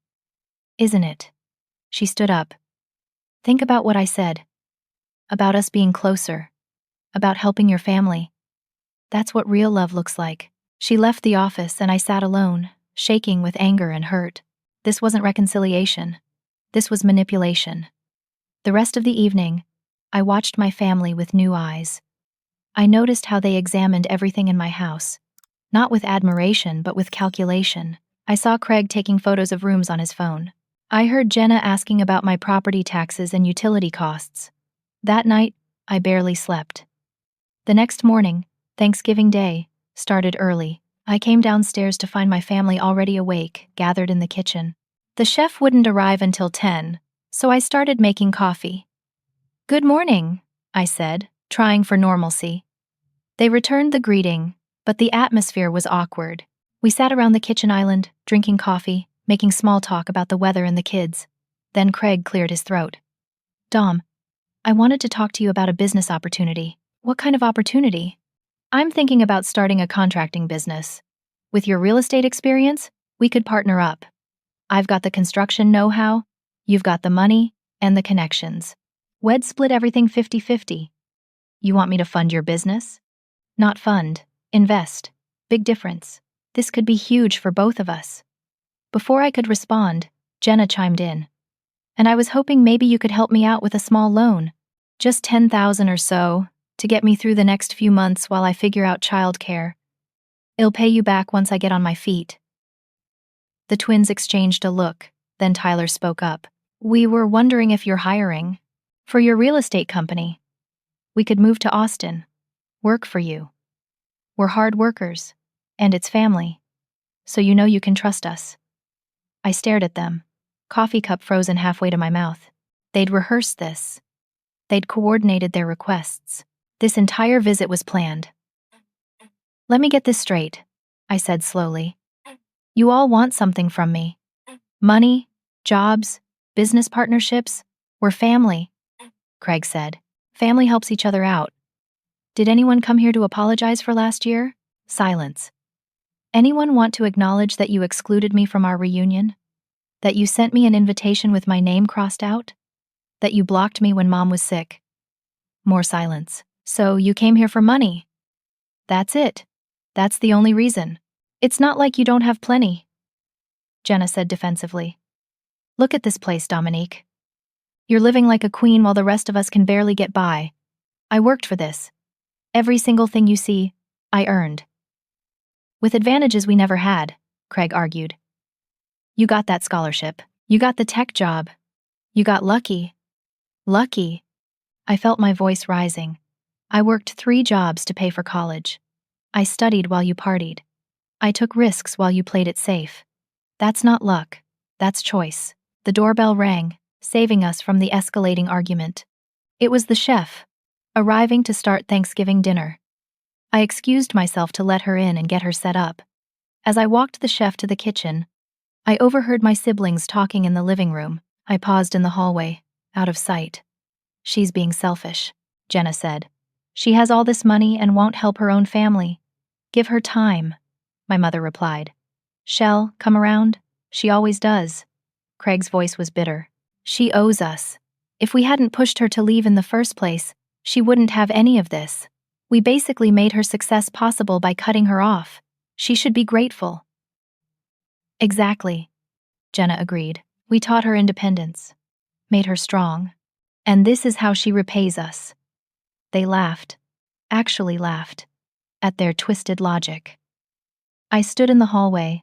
Speaker 1: Isn't it? She stood up. Think about what I said. About us being closer. About helping your family. That's what real love looks like. She left the office and I sat alone, shaking with anger and hurt. This wasn't reconciliation. This was manipulation. The rest of the evening, I watched my family with new eyes. I noticed how they examined everything in my house. Not with admiration, but with calculation. I saw Craig taking photos of rooms on his phone. I heard Jenna asking about my property taxes and utility costs. That night, I barely slept. The next morning, Thanksgiving Day, started early. I came downstairs to find my family already awake, gathered in the kitchen. The chef wouldn't arrive until 10, so I started making coffee. "Good morning," I said, trying for normalcy. They returned the greeting, but the atmosphere was awkward. We sat around the kitchen island, drinking coffee, making small talk about the weather and the kids. Then Craig cleared his throat. "Dom, I wanted to talk to you about a business opportunity." "What kind of opportunity?" "I'm thinking about starting a contracting business. With your real estate experience, we could partner up. I've got the construction know-how, you've got the money and the connections. We'd split everything 50-50. You want me to fund your business?" "Not fund, invest. Big difference. This could be huge for both of us." Before I could respond, Jenna chimed in. "And I was hoping maybe you could help me out with a small loan. Just $10,000 or so, to get me through the next few months while I figure out childcare. I'll pay you back once I get on my feet." The twins exchanged a look, then Tyler spoke up. "We were wondering if you're hiring. For your real estate company. We could move to Austin. Work for you. We're hard workers, and it's family. So you know you can trust us." I stared at them, coffee cup frozen halfway to my mouth. They'd rehearsed this. They'd coordinated their requests. This entire visit was planned. "Let me get this straight," I said slowly. "You all want something from me. Money, jobs, business partnerships. We're family," Craig said. "Family helps each other out." "Did anyone come here to apologize for last year?" Silence. "Anyone want to acknowledge that you excluded me from our reunion? That you sent me an invitation with my name crossed out? That you blocked me when Mom was sick?" More silence. "So you came here for money?" "That's it. That's the only reason. It's not like you don't have plenty," Jenna said defensively. "Look at this place, Dominique. You're living like a queen while the rest of us can barely get by. I worked for this. Every single thing you see, I earned." "With advantages we never had," Craig argued. "You got that scholarship. You got the tech job. You got lucky." "Lucky?" I felt my voice rising. "I worked 3 jobs to pay for college. I studied while you partied. I took risks while you played it safe. That's not luck. That's choice." The doorbell rang, saving us from the escalating argument. It was the chef, arriving to start Thanksgiving dinner. I excused myself to let her in and get her set up. As I walked the chef to the kitchen, I overheard my siblings talking in the living room. I paused in the hallway, out of sight. "She's being selfish," Jenna said. "She has all this money and won't help her own family. Give her time," my mother replied. "Shell, come around? She always does." Craig's voice was bitter. "She owes us. If we hadn't pushed her to leave in the first place, she wouldn't have any of this. We basically made her success possible by cutting her off. She should be grateful." "Exactly," Jenna agreed. "We taught her independence, made her strong. And this is how she repays us." They laughed, actually laughed, at their twisted logic. I stood in the hallway,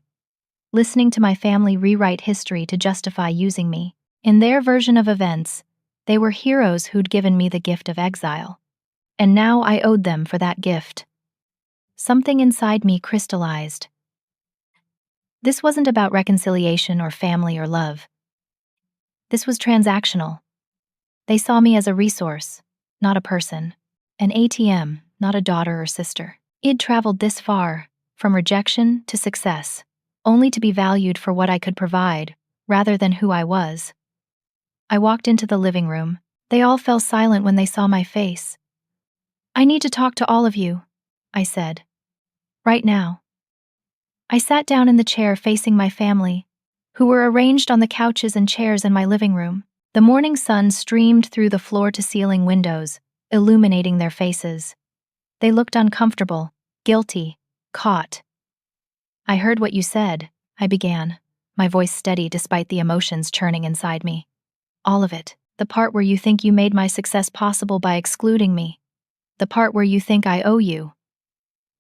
Speaker 1: listening to my family rewrite history to justify using me. In their version of events, they were heroes who'd given me the gift of exile. And now I owed them for that gift. Something inside me crystallized. This wasn't about reconciliation or family or love. This was transactional. They saw me as a resource, not a person. An ATM, not a daughter or sister. I'd traveled this far, from rejection to success, only to be valued for what I could provide, rather than who I was. I walked into the living room. They all fell silent when they saw my face. "I need to talk to all of you," I said. "Right now." I sat down in the chair facing my family, who were arranged on the couches and chairs in my living room. The morning sun streamed through the floor-to-ceiling windows, illuminating their faces. They looked uncomfortable, guilty, caught. "I heard what you said," I began, my voice steady despite the emotions churning inside me. "All of it. The part where you think you made my success possible by excluding me. The part where you think I owe you."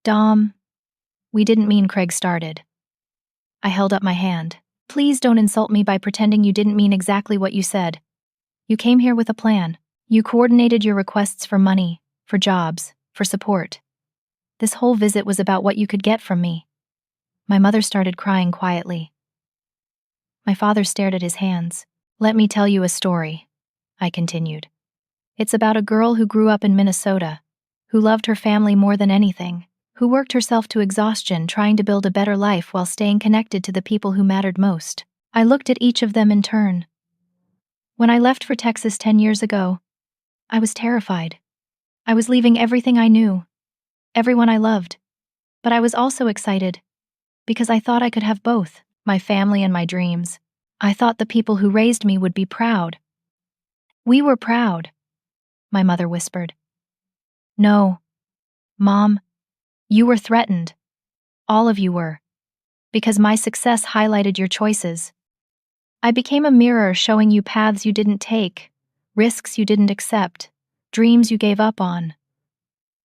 Speaker 1: "Dom." "We didn't mean," Craig started. I held up my hand. "Please don't insult me by pretending you didn't mean exactly what you said. You came here with a plan. You coordinated your requests for money, for jobs, for support. This whole visit was about what you could get from me." My mother started crying quietly. My father stared at his hands. "Let me tell you a story," I continued. "It's about a girl who grew up in Minnesota, who loved her family more than anything, who worked herself to exhaustion trying to build a better life while staying connected to the people who mattered most." I looked at each of them in turn. When I left for Texas 10 years ago, I was terrified. I was leaving everything I knew, everyone I loved. But I was also excited, because I thought I could have both, my family and my dreams. I thought the people who raised me would be proud. "We were proud," my mother whispered. "No, Mom, you were threatened. All of you were. Because my success highlighted your choices. I became a mirror showing you paths you didn't take, risks you didn't accept, dreams you gave up on.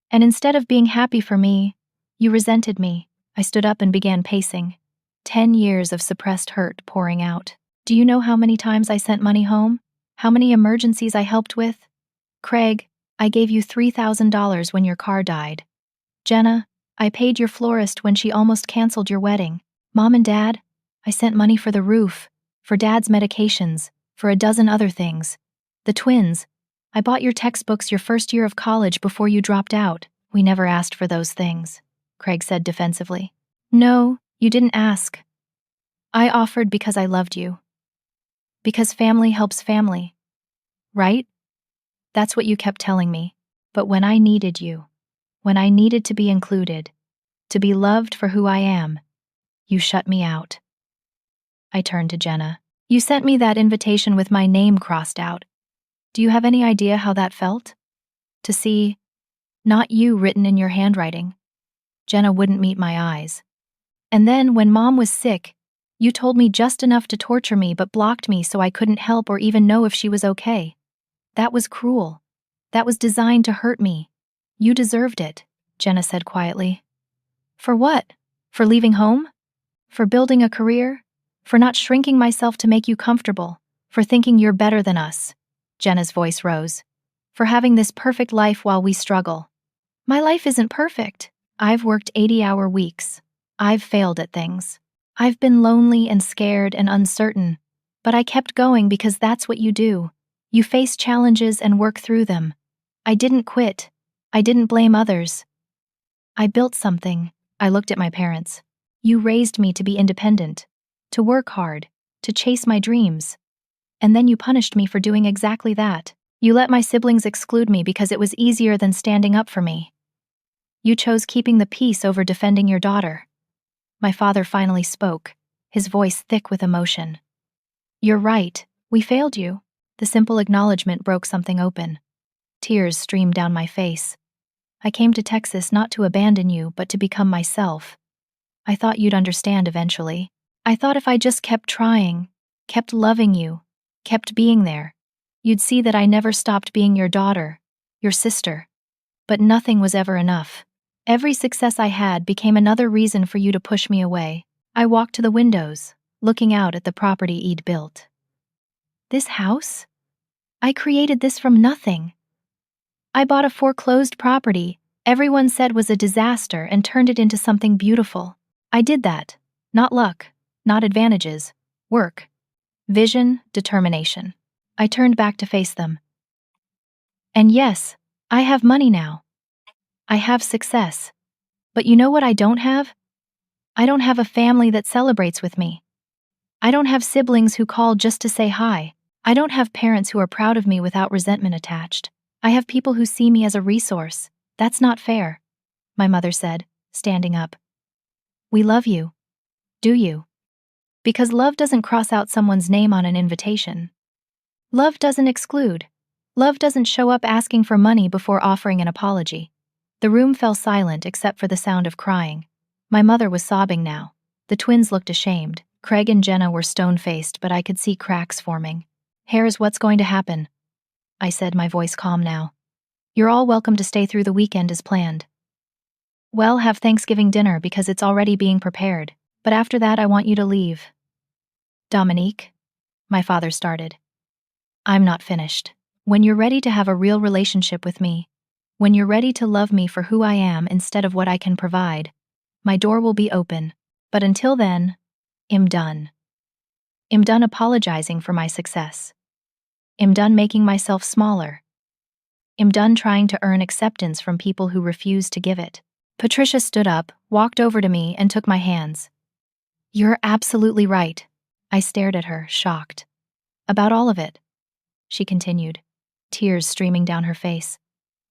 Speaker 1: And instead of being happy for me, you resented me." I stood up and began pacing. 10 years of suppressed hurt pouring out. "Do you know how many times I sent money home? How many emergencies I helped with? Craig, I gave you $3,000 when your car died. Jenna, I paid your florist when she almost canceled your wedding. Mom and Dad, I sent money for the roof, for Dad's medications, for a dozen other things. The twins, I bought your textbooks your first year of college before you dropped out." "We never asked for those things," Craig said defensively. "No, you didn't ask. I offered because I loved you. Because family helps family. Right? That's what you kept telling me. But when I needed you, when I needed to be included, to be loved for who I am, you shut me out." I turned to Jenna. "You sent me that invitation with my name crossed out. Do you have any idea how that felt? To see, not you written in your handwriting." Jenna wouldn't meet my eyes. "And then, when Mom was sick, you told me just enough to torture me but blocked me so I couldn't help or even know if she was okay. That was cruel. That was designed to hurt me. You deserved it," Jenna said quietly. "For what? For leaving home? For building a career? For not shrinking myself to make you comfortable? For thinking you're better than us?" Jenna's voice rose. "For having this perfect life while we struggle. My life isn't perfect. I've worked 80-hour weeks. I've failed at things. I've been lonely and scared and uncertain, but I kept going because that's what you do. You face challenges and work through them. I didn't quit. I didn't blame others. I built something." I looked at my parents. "You raised me to be independent, to work hard, to chase my dreams. And then you punished me for doing exactly that. You let my siblings exclude me because it was easier than standing up for me. You chose keeping the peace over defending your daughter." My father finally spoke, his voice thick with emotion. "You're right, we failed you." The simple acknowledgement broke something open. Tears streamed down my face. "I came to Texas not to abandon you, but to become myself. I thought you'd understand eventually. I thought if I just kept trying, kept loving you, kept being there, you'd see that I never stopped being your daughter, your sister. But nothing was ever enough. Every success I had became another reason for you to push me away." I walked to the windows, looking out at the property I'd built. "This house? I created this from nothing. I bought a foreclosed property everyone said was a disaster and turned it into something beautiful. I did that. Not luck, not advantages, work, vision, determination." I turned back to face them. And yes, I have money now. I have success. But you know what I don't have? I don't have a family that celebrates with me. I don't have siblings who call just to say hi. I don't have parents who are proud of me without resentment attached. I have people who see me as a resource. That's not fair, my mother said, standing up. We love you. Do you? Because love doesn't cross out someone's name on an invitation. Love doesn't exclude. Love doesn't show up asking for money before offering an apology. The room fell silent except for the sound of crying. My mother was sobbing now. The twins looked ashamed. Craig and Jenna were stone-faced, but I could see cracks forming. Here's what's going to happen, I said, my voice calm now. You're all welcome to stay through the weekend as planned. Well, have Thanksgiving dinner because it's already being prepared, but after that I want you to leave. Dominique, my father started. I'm not finished. When you're ready to have a real relationship with me, when you're ready to love me for who I am instead of what I can provide, my door will be open. But until then, I'm done. I'm done apologizing for my success. I'm done making myself smaller. I'm done trying to earn acceptance from people who refuse to give it. Patricia stood up, walked over to me, and took my hands. You're absolutely right. I stared at her, shocked. About all of it, she continued, tears streaming down her face.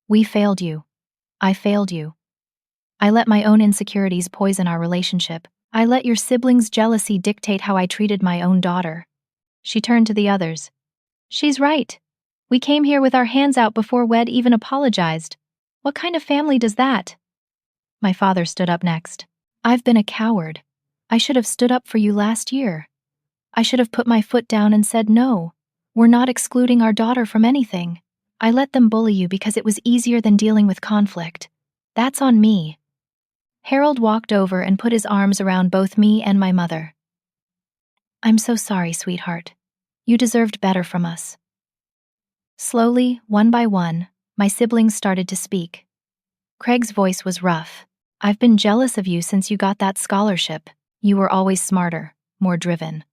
Speaker 1: We failed you. I failed you. I let my own insecurities poison our relationship. I let your siblings' jealousy dictate how I treated my own daughter. She turned to the others. She's right. We came here with our hands out before Wed even apologized. What kind of family does that? My father stood up next. I've been a coward. I should have stood up for you last year. I should have put my foot down and said no. We're not excluding our daughter from anything. I let them bully you because it was easier than dealing with conflict. That's on me. Harold walked over and put his arms around both me and my mother. I'm so sorry, sweetheart. You deserved better from us. Slowly, one by one, my siblings started to speak. Craig's voice was rough. I've been jealous of you since you got that scholarship. You were always smarter, more driven.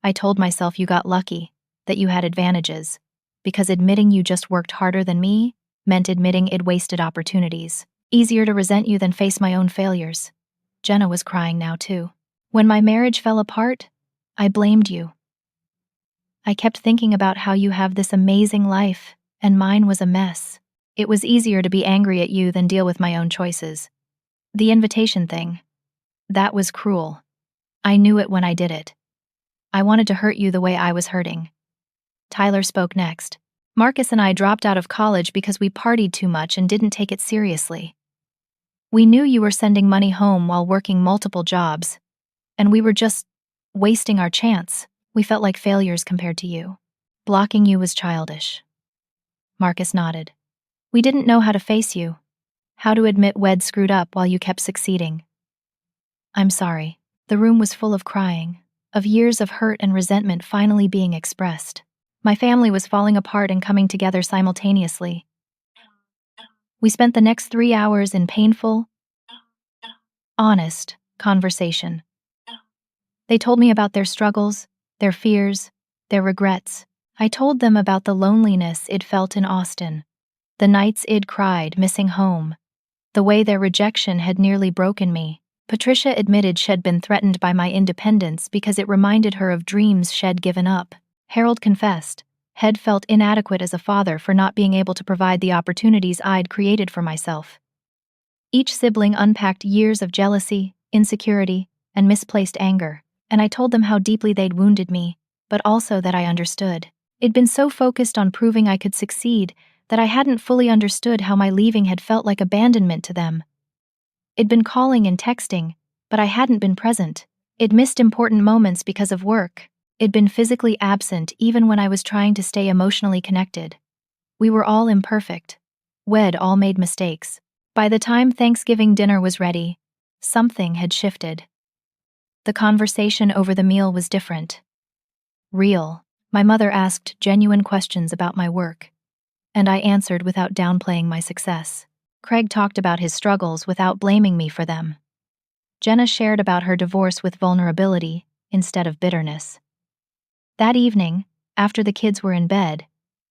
Speaker 1: I told myself you got lucky, that you had advantages, because admitting you just worked harder than me meant admitting I'd wasted opportunities. Easier to resent you than face my own failures. Jenna was crying now too. When my marriage fell apart, I blamed you. I kept thinking about how you have this amazing life, and mine was a mess. It was easier to be angry at you than deal with my own choices. The invitation thing, that was cruel. I knew it when I did it. I wanted to hurt you the way I was hurting. Tyler spoke next. Marcus and I dropped out of college because we partied too much and didn't take it seriously. We knew you were sending money home while working multiple jobs, and we were just wasting our chance. We felt like failures compared to you. Blocking you was childish. Marcus nodded. We didn't know how to face you, how to admit Wed screwed up while you kept succeeding. I'm sorry. The room was full of crying, of years of hurt and resentment finally being expressed. My family was falling apart and coming together simultaneously. We spent the next 3 hours in painful, honest conversation. They told me about their struggles, their fears, their regrets. I told them about the loneliness I'd felt in Austin, the nights I'd cried missing home, the way their rejection had nearly broken me. Patricia admitted she'd been threatened by my independence because it reminded her of dreams she'd given up. Harold confessed he'd felt inadequate as a father for not being able to provide the opportunities I'd created for myself. Each sibling unpacked years of jealousy, insecurity, and misplaced anger, and I told them how deeply they'd wounded me, but also that I understood. I'd been so focused on proving I could succeed that I hadn't fully understood how my leaving had felt like abandonment to them. I'd been calling and texting, but I hadn't been present. I'd missed important moments because of work. I'd been physically absent even when I was trying to stay emotionally connected. We were all imperfect. We'd all made mistakes. By the time Thanksgiving dinner was ready, something had shifted. The conversation over the meal was different. Real. My mother asked genuine questions about my work, and I answered without downplaying my success. Craig talked about his struggles without blaming me for them. Jenna shared about her divorce with vulnerability instead of bitterness. That evening, after the kids were in bed,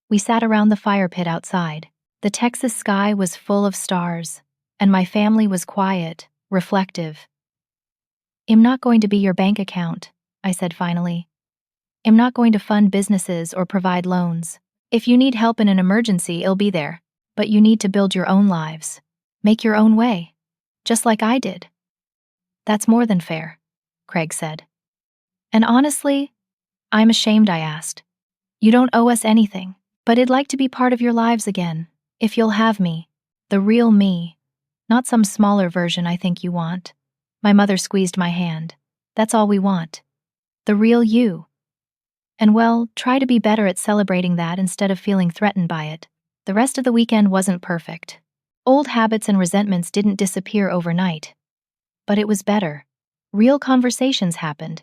Speaker 1: we sat around the fire pit outside. The Texas sky was full of stars, and my family was quiet, reflective. "I'm not going to be your bank account," I said finally. "I'm not going to fund businesses or provide loans. If you need help in an emergency, I'll be there. But you need to build your own lives. Make your own way. Just like I did." "That's more than fair," Craig said. "And honestly, I'm ashamed I asked. You don't owe us anything, but I'd like to be part of your lives again, if you'll have me. The real me, not some smaller version I think you want." My mother squeezed my hand. "That's all we want. The real you. And well, try to be better at celebrating that instead of feeling threatened by it." The rest of the weekend wasn't perfect. Old habits and resentments didn't disappear overnight. But it was better. Real conversations happened.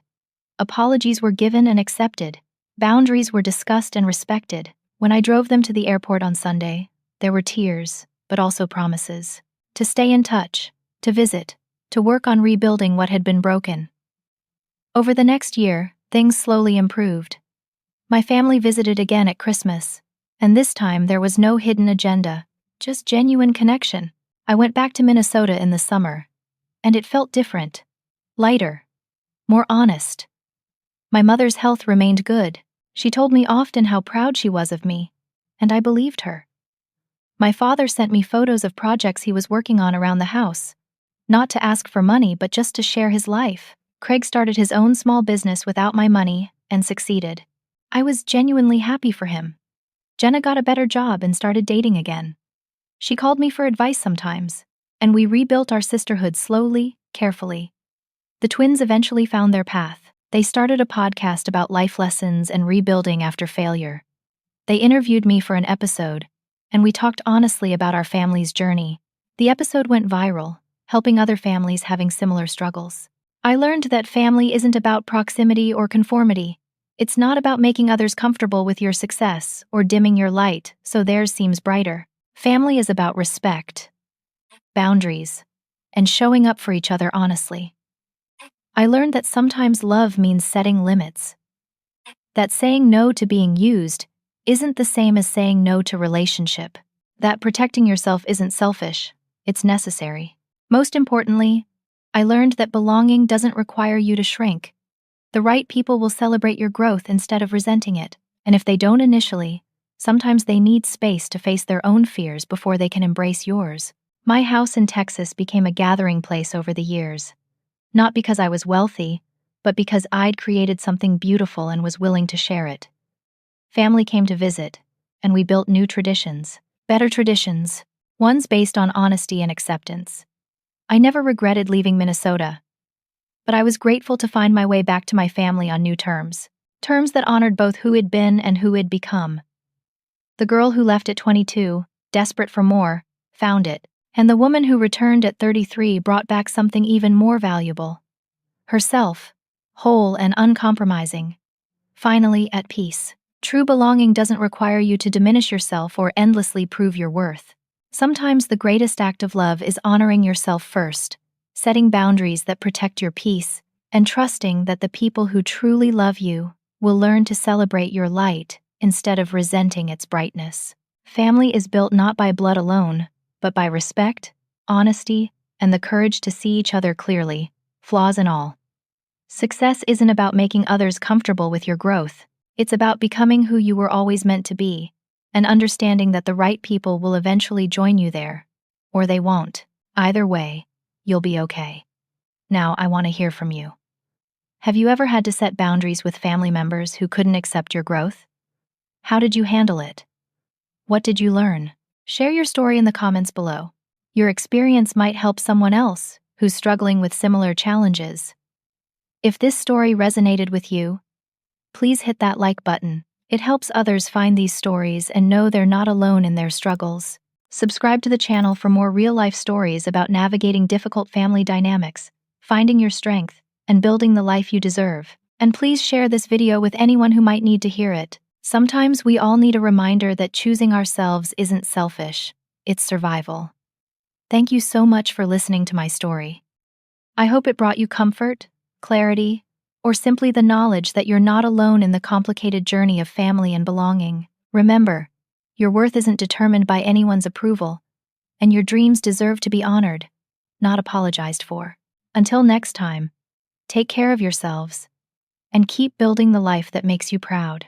Speaker 1: Apologies were given and accepted. Boundaries were discussed and respected. When I drove them to the airport on Sunday, there were tears, but also promises. To stay in touch, to visit, to work on rebuilding what had been broken. Over the next year, things slowly improved. My family visited again at Christmas, and this time there was no hidden agenda, just genuine connection. I went back to Minnesota in the summer, and it felt different, lighter, more honest. My mother's health remained good. She told me often how proud she was of me, and I believed her. My father sent me photos of projects he was working on around the house, not to ask for money but just to share his life. Craig started his own small business without my money and succeeded. I was genuinely happy for him. Jenna got a better job and started dating again. She called me for advice sometimes, and we rebuilt our sisterhood slowly, carefully. The twins eventually found their path. They started a podcast about life lessons and rebuilding after failure. They interviewed me for an episode, and we talked honestly about our family's journey. The episode went viral, helping other families having similar struggles. I learned that family isn't about proximity or conformity. It's not about making others comfortable with your success or dimming your light so theirs seems brighter. Family is about respect, boundaries, and showing up for each other honestly. I learned that sometimes love means setting limits. That saying no to being used isn't the same as saying no to relationship. That protecting yourself isn't selfish, it's necessary. Most importantly, I learned that belonging doesn't require you to shrink. The right people will celebrate your growth instead of resenting it, and if they don't initially, sometimes they need space to face their own fears before they can embrace yours. My house in Texas became a gathering place over the years. Not because I was wealthy, but because I'd created something beautiful and was willing to share it. Family came to visit, and we built new traditions, better traditions, ones based on honesty and acceptance. I never regretted leaving Minnesota, but I was grateful to find my way back to my family on new terms, terms that honored both who I'd been and who I'd become. The girl who left at 22, desperate for more, found it, and the woman who returned at 33 brought back something even more valuable. Herself, whole and uncompromising. Finally, at peace. True belonging doesn't require you to diminish yourself or endlessly prove your worth. Sometimes the greatest act of love is honoring yourself first, setting boundaries that protect your peace, and trusting that the people who truly love you will learn to celebrate your light instead of resenting its brightness. Family is built not by blood alone, but by respect, honesty, and the courage to see each other clearly, flaws and all. Success isn't about making others comfortable with your growth. It's about becoming who you were always meant to be, and understanding that the right people will eventually join you there, or they won't. Either way, you'll be okay. Now, I want to hear from you. Have you ever had to set boundaries with family members who couldn't accept your growth? How did you handle it? What did you learn? Share your story in the comments below. Your experience might help someone else who's struggling with similar challenges. If this story resonated with you, please hit that like button. It helps others find these stories and know they're not alone in their struggles. Subscribe to the channel for more real-life stories about navigating difficult family dynamics, finding your strength, and building the life you deserve. And please share this video with anyone who might need to hear it. Sometimes we all need a reminder that choosing ourselves isn't selfish, it's survival. Thank you so much for listening to my story. I hope it brought you comfort, clarity, or simply the knowledge that you're not alone in the complicated journey of family and belonging. Remember, Your worth isn't determined by anyone's approval, and your dreams deserve to be honored, not apologized for. Until next time, take care of yourselves and keep building the life that makes you proud.